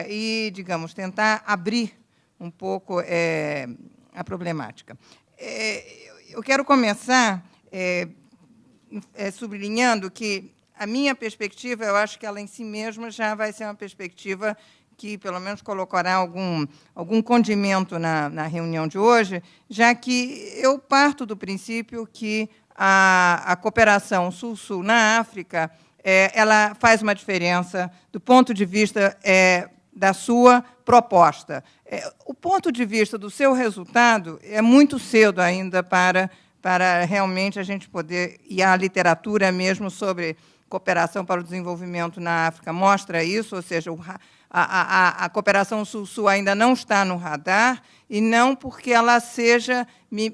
e, digamos, tentar abrir um pouco a problemática. Eu quero começar sublinhando que a minha perspectiva, eu acho que ela em si mesma já vai ser uma perspectiva que, pelo menos, colocará algum condimento na reunião de hoje, já que eu parto do princípio que a cooperação Sul-Sul na África ela faz uma diferença do ponto de vista da sua proposta. O ponto de vista do seu resultado é muito cedo ainda para realmente a gente poder... E a literatura mesmo sobre cooperação para o desenvolvimento na África mostra isso, ou seja, a cooperação Sul-Sul ainda não está no radar, e não porque ela seja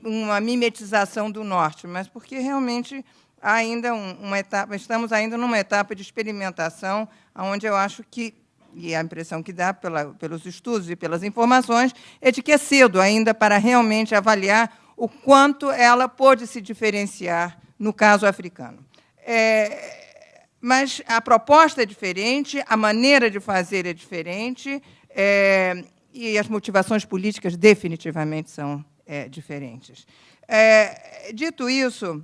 uma mimetização do Norte, mas porque realmente há ainda estamos ainda numa etapa de experimentação, onde eu acho que, e a impressão que dá pelos estudos e pelas informações, é de que é cedo ainda para realmente avaliar o quanto ela pode se diferenciar no caso africano. Mas a proposta é diferente, a maneira de fazer é diferente, e as motivações políticas definitivamente são diferentes. Dito isso,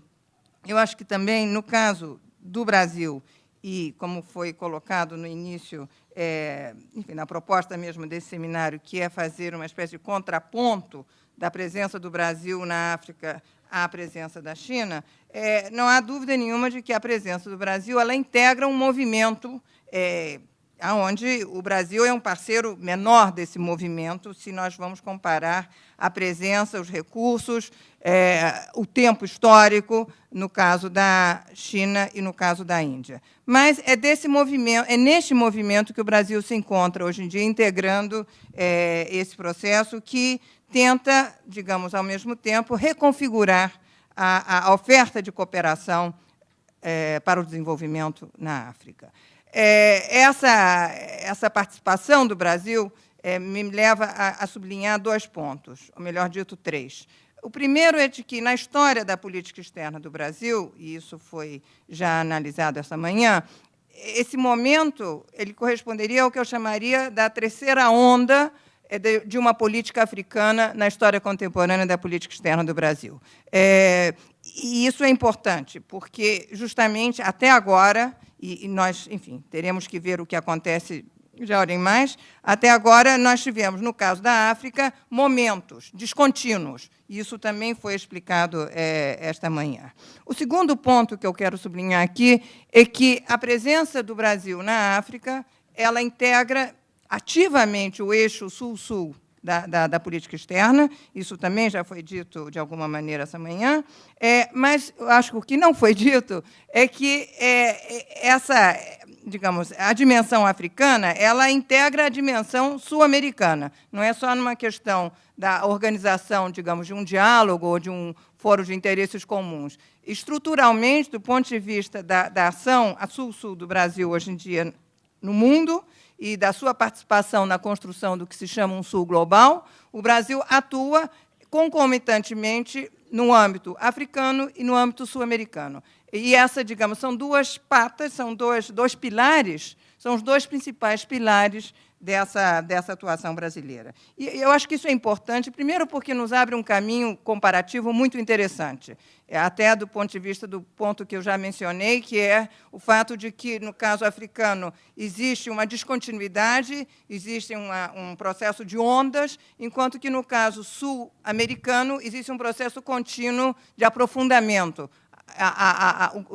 eu acho que também, no caso do Brasil, e como foi colocado no início, enfim, na proposta mesmo desse seminário, que é fazer uma espécie de contraponto da presença do Brasil na África à presença da China, não há dúvida nenhuma de que a presença do Brasil ela integra um movimento onde o Brasil é um parceiro menor desse movimento, se nós vamos comparar a presença, os recursos, o tempo histórico, no caso da China e no caso da Índia. Mas é neste movimento que o Brasil se encontra hoje em dia, integrando esse processo que tenta, digamos, ao mesmo tempo, reconfigurar a oferta de cooperação para o desenvolvimento na África. Essa participação do Brasil me leva a sublinhar 2 pontos, ou melhor dito, 3. O primeiro é de que, na história da política externa do Brasil, e isso foi já analisado essa manhã, esse momento ele corresponderia ao que eu chamaria da terceira onda de uma política africana na história contemporânea da política externa do Brasil. E isso é importante, porque, justamente, até agora, e nós, enfim, teremos que ver o que acontece já olhem mais, até agora nós tivemos, no caso da África, momentos descontínuos. Isso também foi explicado esta manhã. O segundo ponto que eu quero sublinhar aqui é que a presença do Brasil na África ela integra ativamente o eixo Sul-Sul da política externa, isso também já foi dito de alguma maneira essa manhã, mas eu acho que o que não foi dito é que digamos, a dimensão africana ela integra a dimensão sul-americana, não é só numa questão da organização, digamos, de um diálogo ou de um fórum de interesses comuns. Estruturalmente, do ponto de vista da ação a Sul-Sul do Brasil hoje em dia no mundo, e da sua participação na construção do que se chama um Sul global, o Brasil atua concomitantemente no âmbito africano e no âmbito sul-americano. E digamos, são 2 patas, são dois pilares, são os 2 principais pilares dessa atuação brasileira. E eu acho que isso é importante, primeiro porque nos abre um caminho comparativo muito interessante, até do ponto de vista do ponto que eu já mencionei, que é o fato de que, no caso africano, existe uma descontinuidade, existe um processo de ondas, enquanto que, no caso sul-americano, existe um processo contínuo de aprofundamento.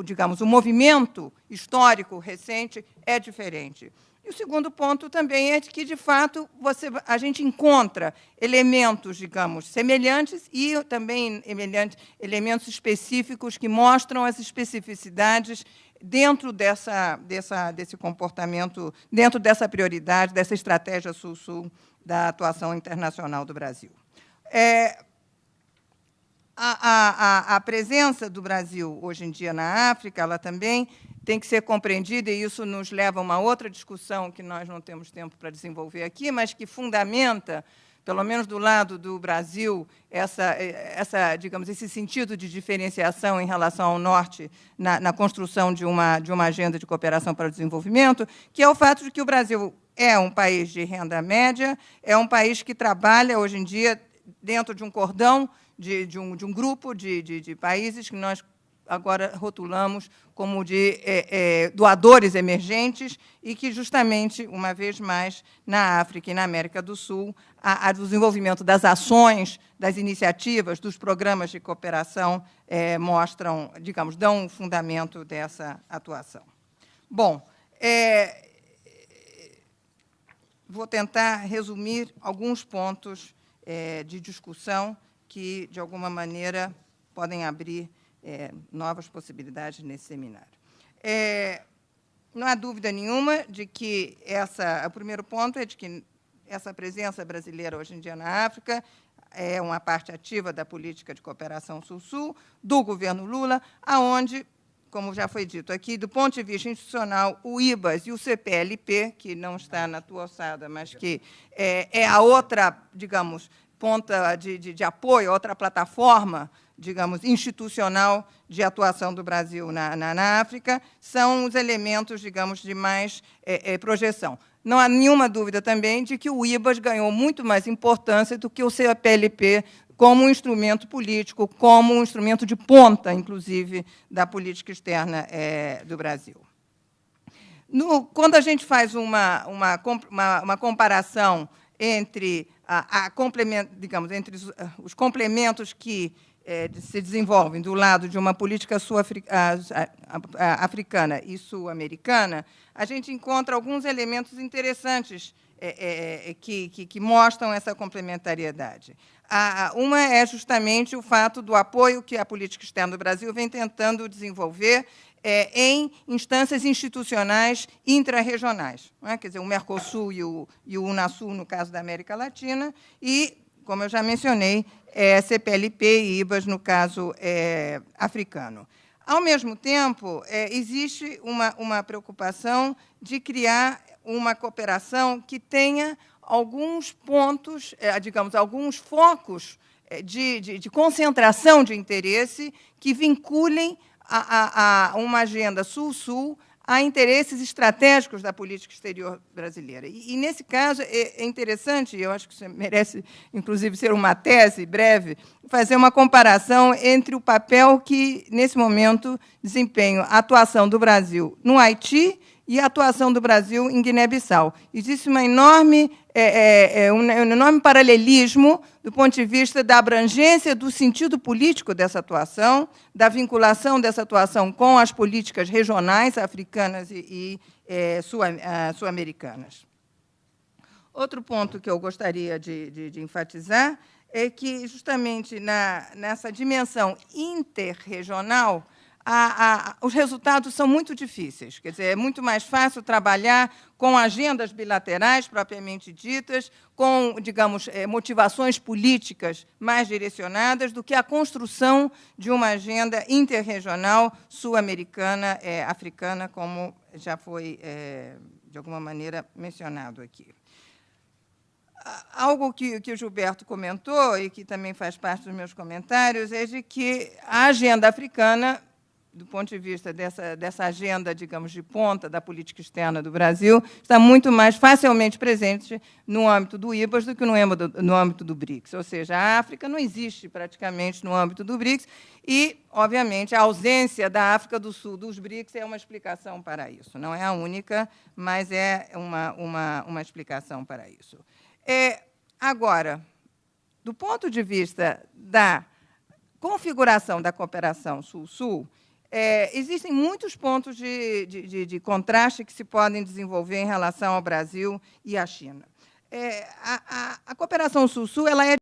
Digamos, o movimento histórico recente é diferente. E o segundo ponto também é de que, de fato, a gente encontra elementos, digamos, semelhantes e também elementos específicos que mostram as especificidades dentro desse comportamento, dentro dessa prioridade, dessa estratégia Sul-Sul da atuação internacional do Brasil. A presença do Brasil, hoje em dia, na África, ela também tem que ser compreendida, e isso nos leva a uma outra discussão que nós não temos tempo para desenvolver aqui, mas que fundamenta, pelo menos do lado do Brasil, digamos, esse sentido de diferenciação em relação ao Norte na construção de uma agenda de cooperação para o desenvolvimento, que é o fato de que o Brasil é um país de renda média, é um país que trabalha, hoje em dia, dentro de um cordão, de um grupo de países que nós agora rotulamos como de doadores emergentes e que, justamente, uma vez mais, na África e na América do Sul, o desenvolvimento das ações, das iniciativas, dos programas de cooperação mostram, digamos, dão um fundamento dessa atuação. Bom, vou tentar resumir alguns pontos de discussão que, de alguma maneira, podem abrir novas possibilidades nesse seminário. Não há dúvida nenhuma de que o primeiro ponto é de que essa presença brasileira hoje em dia na África é uma parte ativa da política de cooperação Sul-Sul, do governo Lula, aonde, como já foi dito aqui, do ponto de vista institucional, o IBAS e o CPLP, que não está na tua alçada, mas que é a outra, digamos, ponta de apoio, outra plataforma, digamos, institucional de atuação do Brasil na África, são os elementos, digamos, de mais projeção. Não há nenhuma dúvida também de que o IBAS ganhou muito mais importância do que o CPLP como um instrumento político, como um instrumento de ponta, inclusive, da política externa do Brasil. Quando a gente faz uma comparação entre digamos, entre os complementos que se desenvolvem do lado de uma política africana e sul-americana, a gente encontra alguns elementos interessantes que mostram essa complementariedade. Uma é justamente o fato do apoio que a política externa do Brasil vem tentando desenvolver em instâncias institucionais intra-regionais, não é? Quer dizer, o Mercosul e o Unasul, no caso da América Latina, e, como eu já mencionei, CPLP e IBAS, no caso africano. Ao mesmo tempo, existe uma preocupação de criar uma cooperação que tenha alguns pontos, digamos, alguns focos de concentração de interesse que vinculem a uma agenda Sul-Sul a interesses estratégicos da política exterior brasileira. E nesse caso, é interessante, e eu acho que isso merece, inclusive, ser uma tese breve, fazer uma comparação entre o papel que, nesse momento, desempenha a atuação do Brasil no Haiti e a atuação do Brasil em Guiné-Bissau. Existe um enorme paralelismo do ponto de vista da abrangência do sentido político dessa atuação, da vinculação dessa atuação com as políticas regionais africanas e sul-americanas. Outro ponto que eu gostaria de enfatizar é que, justamente nessa dimensão interregional, os resultados são muito difíceis. Quer dizer, é muito mais fácil trabalhar com agendas bilaterais, propriamente ditas, com, digamos, motivações políticas mais direcionadas, do que a construção de uma agenda interregional sul-americana, africana, como já foi, de alguma maneira, mencionado aqui. Algo que o Gilberto comentou, e que também faz parte dos meus comentários, é de que a agenda africana, do ponto de vista dessa agenda, digamos, de ponta da política externa do Brasil, está muito mais facilmente presente no âmbito do IBAS do que no âmbito do BRICS. Ou seja, a África não existe praticamente no âmbito do BRICS e, obviamente, a ausência da África do Sul dos BRICS é uma explicação para isso. Não é a única, mas é uma explicação para isso. Agora, do ponto de vista da configuração da cooperação Sul-Sul, existem muitos pontos de contraste que se podem desenvolver em relação ao Brasil e à China. A cooperação Sul-Sul ela é